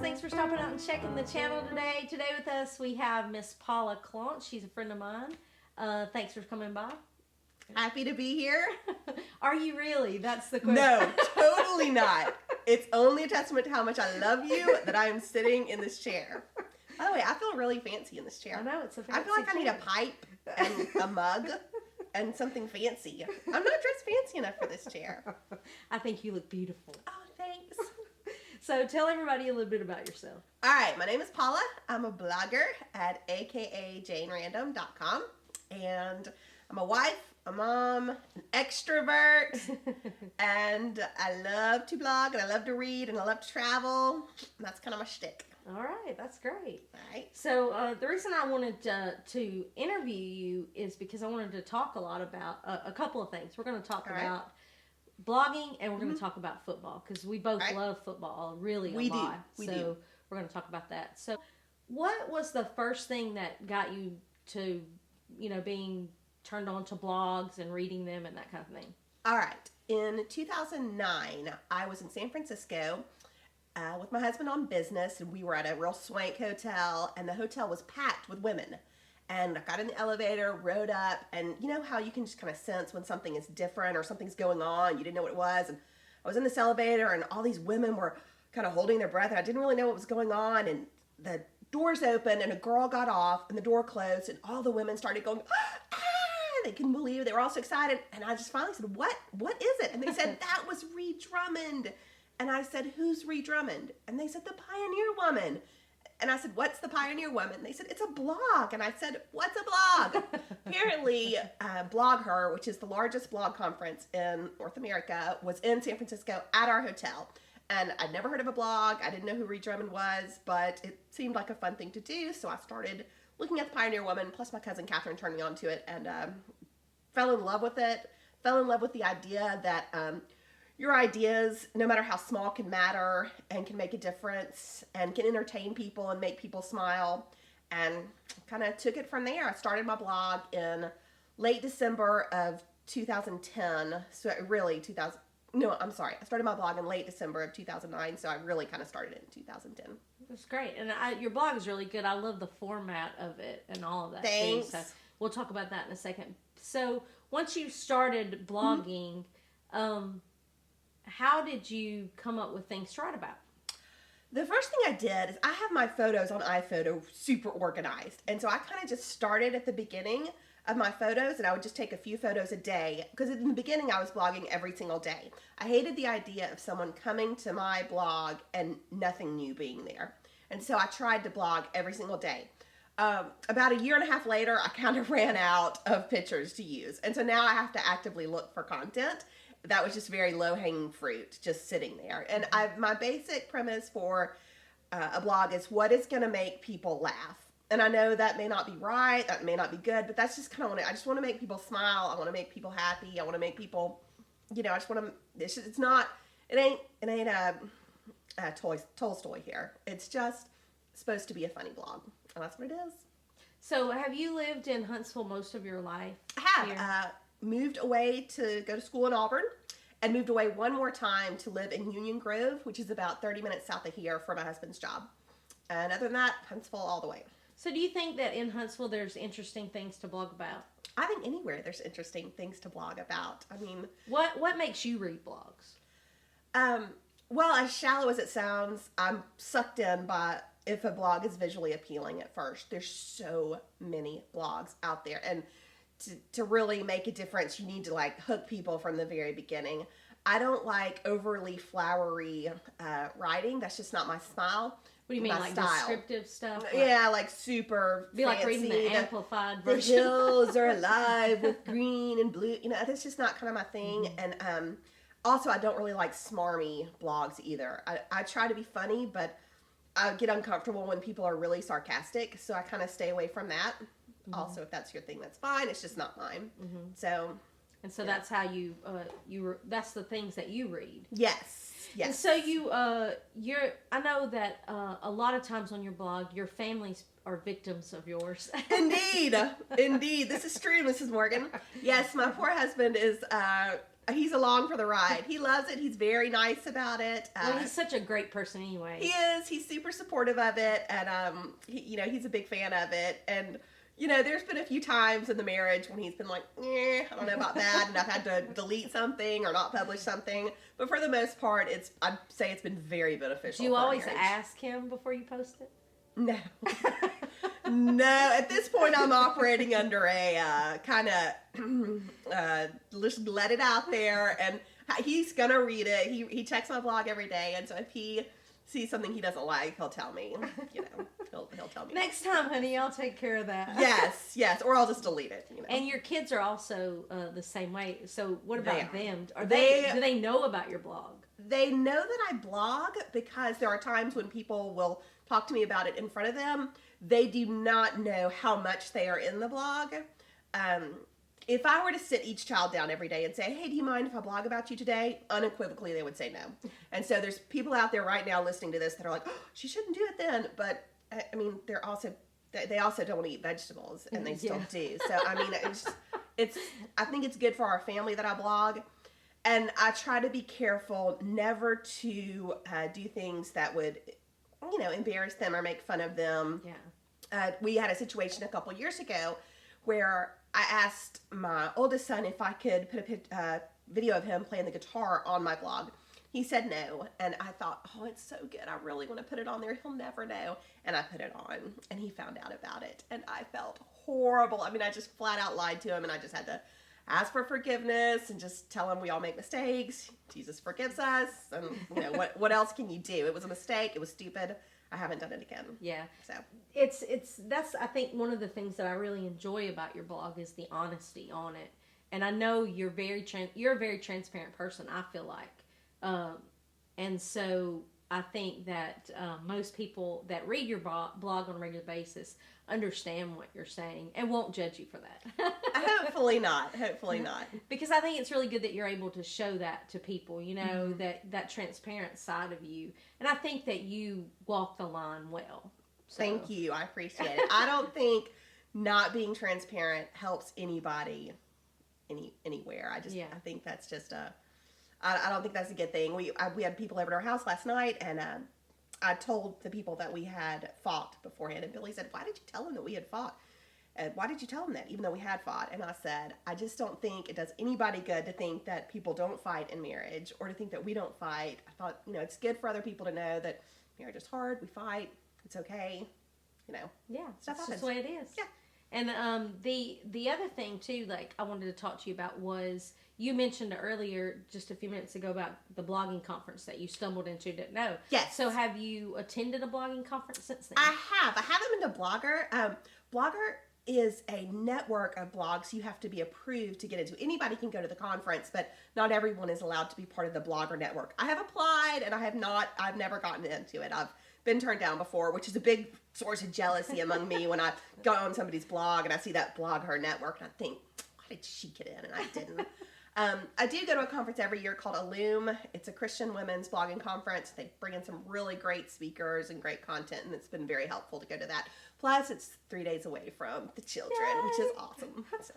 Thanks for stopping out and checking the channel today. Today with us we have Miss Paula Claunch. She's a friend of mine. Thanks for coming by. Happy to be here. Are you really? That's the question. No, totally not. It's only a testament to how much I love you that I am sitting in this chair. By the way, I feel really fancy in this chair. I know, it's a fancy I feel like chair. I need a pipe and a mug and something fancy. I'm not dressed fancy enough for this chair. I think you look beautiful. Oh, thanks. So tell everybody a little bit about yourself. All right, my name is Paula. I'm a blogger at akajanerandom.com. And I'm a wife, a mom, an extrovert, and I love to blog, and I love to read, and I love to travel. And that's kind of my shtick. All right, that's great. All right. So the reason I wanted to interview you is because I wanted to talk a lot about a couple of things. We're going to talk All right. about blogging, and we're going to talk about football because we both Right. love football really We a lot. do. We so do. we're going to talk about that. So what was the first thing that got you to, being turned on to blogs and reading them and that kind of thing? All right. In 2009, I was in San Francisco with my husband on business, and we were at a real swank hotel, and the hotel was packed with women. And I got in the elevator, rode up, and you know how you can just kind of sense when something is different or something's going on, you didn't know what it was. And I was in this elevator, and all these women were kind of holding their breath, and I didn't really know what was going on. And the doors opened, and a girl got off, and the door closed, and all the women started going, ah! They couldn't believe it. They were all so excited. And I just finally said, what is it? And they said, that was Ree Drummond. And I said, who's Ree Drummond? And they said, the Pioneer Woman. And I said, what's the Pioneer Woman? They said, it's a blog. And I said, what's a blog? Apparently, Blog Her, which is the largest blog conference in North America, was in San Francisco at our hotel. And I'd never heard of a blog. I didn't know who Ree Drummond was, but it seemed like a fun thing to do. So I started looking at the Pioneer Woman, plus my cousin Catherine turned me on to it, and fell in love with it. Fell in love with the idea that your ideas, no matter how small, can matter and can make a difference and can entertain people and make people smile, and kind of took it from there. I started my blog in late December of 2010, so really I started my blog in late December of 2009, so I really kind of started it in 2010. That's great. And your blog is really good. I love the format of it and all of that. Thanks. So we'll talk about that in a second. So once you started blogging, how did you come up with things to write about? The first thing I did is I have my photos on iPhoto super organized. And so I kind of just started at the beginning of my photos, and I would just take a few photos a day, because in the beginning I was blogging every single day. I hated the idea of someone coming to my blog and nothing new being there. And so I tried to blog every single day. About a year and a half later, I kind of ran out of pictures to use. And so now I have to actively look for content. That was just very low-hanging fruit, just sitting there. And my basic premise for a blog is what is going to make people laugh. And I know that may not be right, that may not be good, but that's just kind of I just want to make people smile. I want to make people happy. I want to make people, I just want to, it ain't a Tolstoy here. It's just supposed to be a funny blog. And that's what it is. So have you lived in Huntsville most of your life? I have. Moved away to go to school in Auburn, and moved away one more time to live in Union Grove, which is about 30 minutes south of here, for my husband's job. And other than that, Huntsville all the way. So do you think that in Huntsville there's interesting things to blog about? I think anywhere there's interesting things to blog about. I mean, what makes you read blogs? Well, as shallow as it sounds, I'm sucked in by if a blog is visually appealing at first. There's so many blogs out there, and to really make a difference, you need to hook people from the very beginning. I don't like overly flowery writing. That's just not my style. What do you mean, like style. Descriptive stuff? Yeah, like super be fancy. Like reading the amplified The version. hills are alive with green and blue. That's just not kind of my thing. Mm-hmm. And also, I don't really like smarmy blogs either. I try to be funny, but I get uncomfortable when people are really sarcastic, so I kind of stay away from that. Mm-hmm. Also, if that's your thing, that's fine. It's just not mine. Mm-hmm. So that's how you that's the things that you read. Yes. And so I know that a lot of times on your blog, your families are victims of yours. Indeed. This is true, Mrs. Morgan. Yes, my poor husband is he's along for the ride. He loves it. He's very nice about it. Well, he's such a great person anyway. He is. He's super supportive of it, and he's a big fan of it. And there's been a few times in the marriage when he's been like, I don't know about that, and I've had to delete something or not publish something. But for the most part, I'd say it's been very beneficial. Do you always ask him before you post it? No. No, at this point I'm operating under a kind of just let it out there, and he's gonna read it. He checks my blog every day, and so if he sees something he doesn't like, he'll tell me. He'll tell me. Next time, honey, I'll take care of that. Yes, or I'll just delete it. And your kids are also the same way. So what about them? Do they know about your blog? They know that I blog because there are times when people will talk to me about it in front of them. They do not know how much they are in the blog. If I were to sit each child down every day and say, hey, do you mind if I blog about you today? Unequivocally, they would say no. And so there's people out there right now listening to this that are like, oh, she shouldn't do it then. But, I mean, they also don't eat vegetables, and they still do. So, I mean, I think it's good for our family that I blog. And I try to be careful never to do things that would, embarrass them or make fun of them. Yeah. We had a situation a couple years ago where I asked my oldest son if I could put a video of him playing the guitar on my blog. He said no, and I thought, oh, it's so good. I really want to put it on there. He'll never know. And I put it on, and he found out about it, and I felt horrible. I mean, I just flat out lied to him, and I just had to ask for forgiveness and just tell him we all make mistakes. Jesus forgives us, and what else can you do? It was a mistake. It was stupid. I haven't done it again. Yeah. So that's I think one of the things that I really enjoy about your blog is the honesty on it. And I know you're a very transparent person, I feel like. And so I think that most people that read your blog on a regular basis understand what you're saying and won't judge you for that. Hopefully not. Because I think it's really good that you're able to show that to people, mm-hmm. that transparent side of you. And I think that you walk the line well. So. Thank you. I appreciate it. I don't think not being transparent helps anybody anywhere. I think that's just I don't think that's a good thing. We had people over at our house last night, and I told the people that we had fought beforehand, and Billy said, why did you tell them that we had fought? Why did you tell them that, even though we had fought? And I said, I just don't think it does anybody good to think that people don't fight in marriage, or to think that we don't fight. I thought, it's good for other people to know that marriage is hard, we fight, it's okay, Yeah, stuff that's happens. just the way it is. Yeah. And the other thing, too, like, I wanted to talk to you about was, you mentioned earlier, just a few minutes ago, about the blogging conference that you stumbled into, didn't know. Yes. So have you attended a blogging conference since then? I haven't been to Blogger. Blogger is a network of blogs you have to be approved to get into. Anybody can go to the conference, but not everyone is allowed to be part of the Blogger network. I have applied, and I've never gotten into it. I've been turned down before, which is a big source of jealousy among me when I go on somebody's blog and I see that Blogger network, and I think, why did she get in and I didn't? I do go to a conference every year called Illume. It's a Christian women's blogging conference. They bring in some really great speakers and great content, and it's been very helpful to go to that. Plus, it's 3 days away from the children, Yay! Which is awesome. So.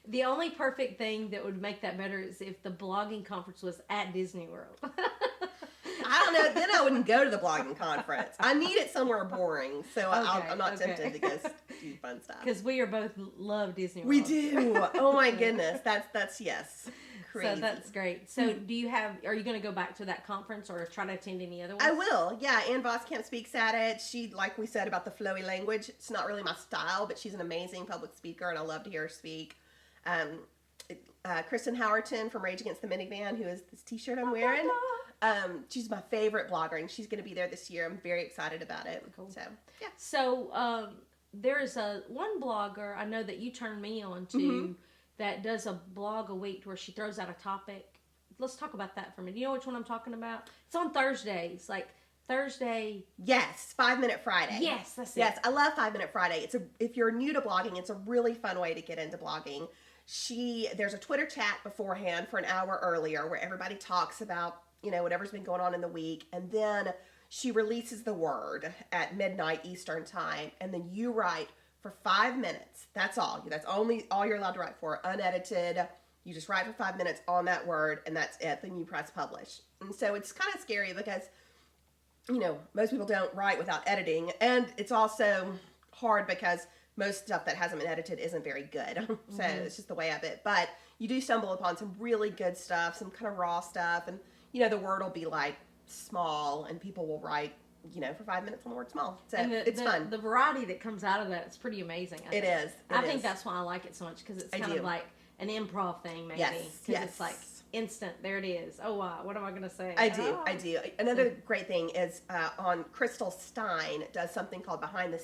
The only perfect thing that would make that better is if the blogging conference was at Disney World. I don't know. Then I wouldn't go to the blogging conference. I need it somewhere boring, so I'm not tempted to go do fun stuff. Because we are both love Disney World. We do. Oh my goodness. That's yes. Crazy. So that's great. So are you going to go back to that conference or try to attend any other ones? I will. Yeah, Ann Voskamp speaks at it. She, like we said about the flowy language, it's not really my style, but she's an amazing public speaker, and I love to hear her speak. Kristen Howerton from Rage Against the Minivan, who is this t-shirt I'm wearing. She's my favorite blogger, and she's going to be there this year. I'm very excited about it. Cool. So, yeah. So, there's one blogger I know that you turned me on to mm-hmm. that does a blog a week where she throws out a topic. Let's talk about that for a minute. You know which one I'm talking about? It's on Thursdays, like Thursday. Yes, 5 Minute Friday. Yes, that's it. Yes, I love 5 Minute Friday. If you're new to blogging, it's a really fun way to get into blogging. There's a Twitter chat beforehand for an hour earlier where everybody talks about whatever's been going on in the week, and then she releases the word at midnight Eastern time, and then you write for 5 minutes. That's all. That's all you're allowed to write for, unedited, You just write for 5 minutes on that word, and that's it. Then you press publish. And so it's kind of scary because, most people don't write without editing. And it's also hard because most stuff that hasn't been edited isn't very good. So it's just the way of it. But you do stumble upon some really good stuff, some kind of raw stuff. And, the word will be like small, and people will write, for 5 minutes on the word small. So it's fun. The variety that comes out of that is pretty amazing. I think that's why I like it so much, because it's kind of like an improv thing, maybe. Because it's like instant. There it is. Oh, wow. What am I going to say? I do. Another great thing is on Crystal Stein does something called Behind the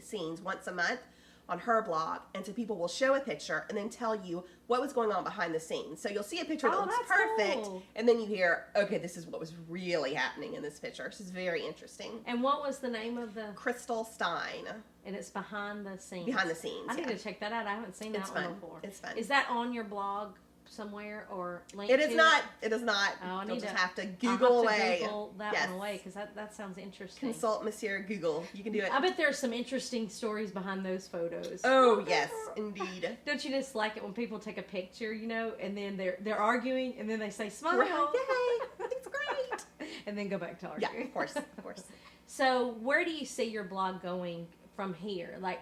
Scenes once a month on her blog, and so people will show a picture and then tell you what was going on behind the scenes. So you'll see a picture that looks perfect, and then you hear, okay, this is what was really happening in this picture. This is very interesting. And what was the name of the... Crystal Stein. And it's Behind the Scenes. Behind the Scenes, I need to check that out. I haven't seen that one before. It's fun. Is that on your blog somewhere or linked It is not. It is not. Oh, You'll just have to Google away. Google that one away, because that sounds interesting. Consult Monsieur Google. You can do it. I bet there's some interesting stories behind those photos. Oh, yes, indeed. Don't you just like it when people take a picture, and then they're arguing, and then they say, smile. Right. Yay, it's great. And then go back to arguing. Yeah, of course. So where do you see your blog going from here? Like,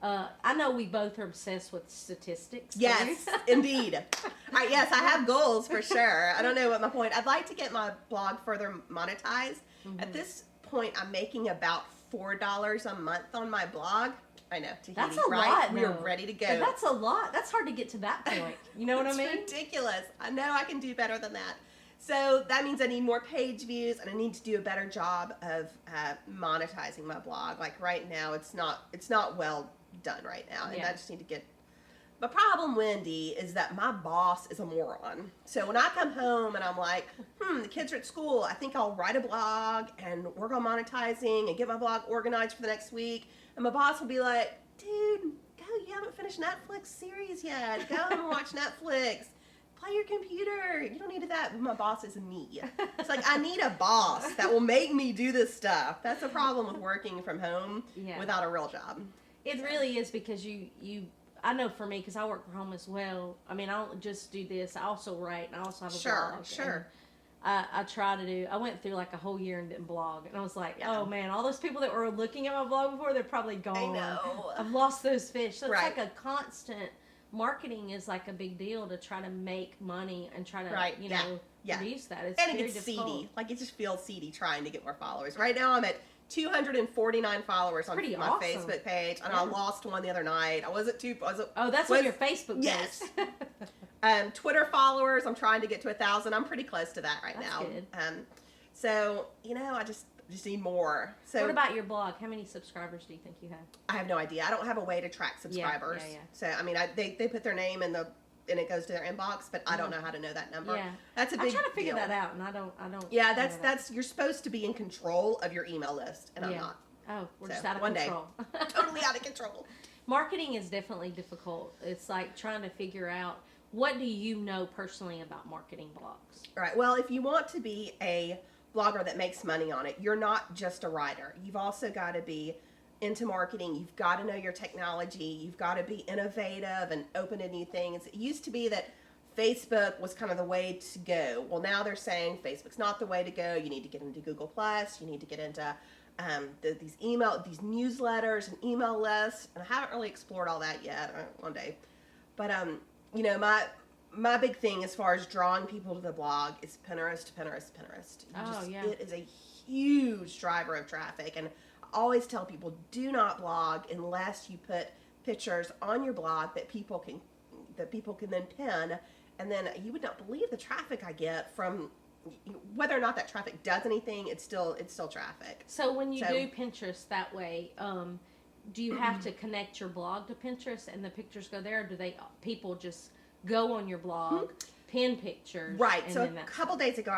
I know we both are obsessed with statistics. Yes, indeed. Yes, I have goals for sure. I don't know what my point. I'd like to get my blog further monetized. At this point, I'm making about $4 a month on my blog. I know, Tahiti, that's a lot. We are ready to go. But that's a lot. That's hard to get to that point. You know what I mean? It's ridiculous. I know I can do better than that. So that means I need more page views, and I need to do a better job of monetizing my blog. Like right now, it's not well done right now, and I just need to get. The problem, Wendy, is that my boss is a moron. So when I come home and I'm like, the kids are at school, I think I'll write a blog and work on monetizing and get my blog organized for the next week. And my boss will be like, dude, go, you haven't finished Netflix series yet. Go and watch Netflix. Play your computer. You don't need that. My boss is me. It's like, I need a boss that will make me do this stuff. That's the problem with working from home without a real job. It really is, because I know for me, because I work from home as well. I mean, I don't just do this. I also write, and I also have a blog. Sure. I try to do. I went through like a whole year and didn't blog, and I was like, oh man, all those people that were looking at my blog before, they're probably gone. I know. I've lost those fish. So it's like a constant. Marketing is like a big deal to try to make money and try to produce that. It's and it gets seedy. Like, it just feels seedy trying to get more followers. Right now, I'm at 249 followers on my Facebook page, and I lost one the other night. That's on your Facebook page. Yes. Twitter followers, I'm trying to get to 1,000. I'm pretty close to that right now. Good. So I just need more. So what about your blog? How many subscribers do you think you have? I have no idea. I don't have a way to track subscribers. Yeah. So I mean, they put their name and it goes to their inbox, but I don't know how to know that number. Yeah, that's a big deal. I'm trying to figure deal. that out, and I don't. Yeah, that's you're supposed to be in control of your email list, and I'm not. Oh, we're just out of control. Totally out of control. Marketing is definitely difficult. It's like trying to figure out, what do you know personally about marketing blogs? All right. Well, if you want to be a blogger that makes money on it, you're not just a writer. You've also got to be into marketing. You've got to know your technology. You've got to be innovative and open to new things. It used to be that Facebook was kind of the way to go. Well, now they're saying Facebook's not the way to go. You need to get into Google Plus. You need to get into these newsletters and email lists. And I haven't really explored all that yet. One day, but my big thing as far as drawing people to the blog is Pinterest. It is a huge driver of traffic, and I always tell people, do not blog unless you put pictures on your blog that people can then pin, and then you would not believe the traffic I get from whether or not that traffic does anything. It's still traffic. So when you do Pinterest that way, do you have to connect your blog to Pinterest and the pictures go there, or do people just go on your blog, pin pictures? Right. So a couple days ago,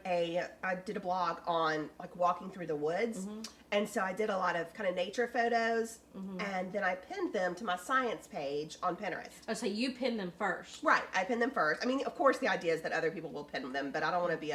I did a blog on like walking through the woods, and so I did a lot of kind of nature photos, and then I pinned them to my science page on Pinterest. Oh, so you pin them first? Right. I pinned them first. I mean, of course, the idea is that other people will pin them, but I don't want to be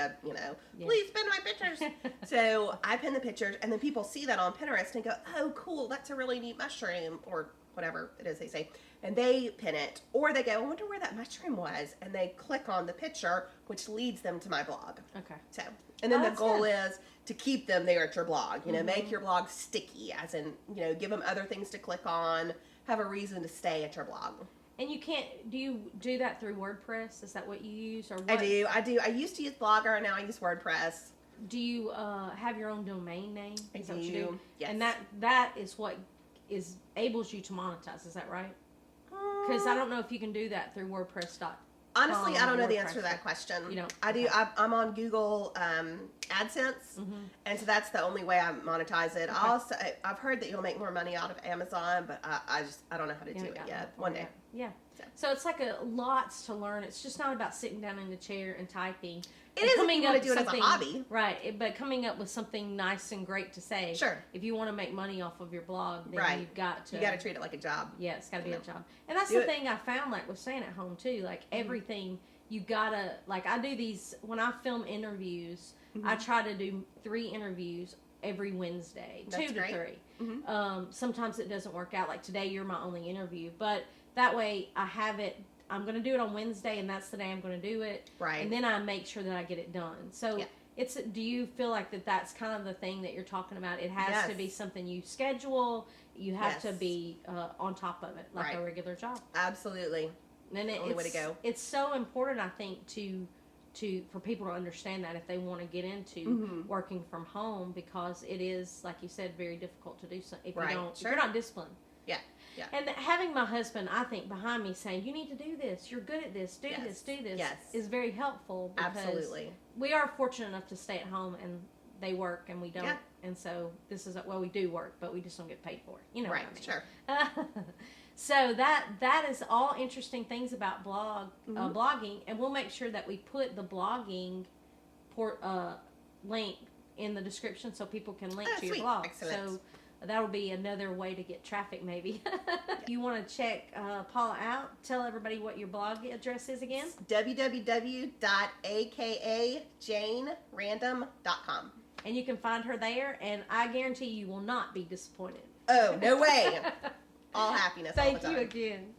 please pin my pictures. So I pin the pictures, and then people see that on Pinterest and go, oh, cool, that's a really neat mushroom, or whatever it is they say, and they pin it, or they go, I wonder where that mushroom was, and they click on the picture, which leads them to my blog. Okay. So, and then the that's goal good. is to keep them there at your blog. You know, make your blog sticky, as in, you know, give them other things to click on, have a reason to stay at your blog. And you can't, do you do that through WordPress? Is that what you use? Or what? I do. I used to use Blogger, now I use WordPress. Do you have your own domain name? I Is that what you do. Yes. And that is what enables you to monetize. Is that right? Because I don't know if you can do that through WordPress. Honestly, I don't know the answer to that question. You don't? I do. Okay. I'm on Google AdSense, and so that's the only way I monetize it. Okay. I've heard that you'll make more money out of Amazon, but I don't know how to do it yet. One day. Yeah. So it's like lots to learn. It's just not about sitting down in the chair and typing. It is if you want to do it as a hobby. Right, but coming up with something nice and great to say. Sure. If you want to make money off of your blog, then right. you've got to. You got to treat it like a job. Yeah, it's got to be a job. And that's the thing I found, like, with staying at home, too. Like, everything, you got to, like, I do these, when I film interviews, I try to do 3 interviews every Wednesday. That's 2 to great. 3. Sometimes it doesn't work out. Like, today, you're my only interview. But that way, I have it. I'm going to do it on Wednesday, and that's the day I'm going to do it. Right. And then I make sure that I get it done. So, do you feel like that's kind of the thing that you're talking about? It has to be something you schedule. You have to be on top of it, like a regular job. Absolutely. And Only way to go. It's so important, I think, for people to understand that if they want to get into working from home, because it is, like you said, very difficult to do so if if you're not disciplined. Yeah. Yeah. And having my husband, I think, behind me saying, you need to do this, you're good at this, do this, is very helpful. Because absolutely. We are fortunate enough to stay at home, and they work and we don't. Yeah. And so this is, we do work, but we just don't get paid for it. You know what I mean? Sure. So that is all interesting things about blogging, and we'll make sure that we put the blogging link in the description so people can link to your blog. Excellent. So that'll be another way to get traffic, maybe. You want to check Paula out? Tell everybody what your blog address is again. www.akajanerandom.com. And you can find her there, and I guarantee you will not be disappointed. Oh, no way. All happiness all the time. Thank you again.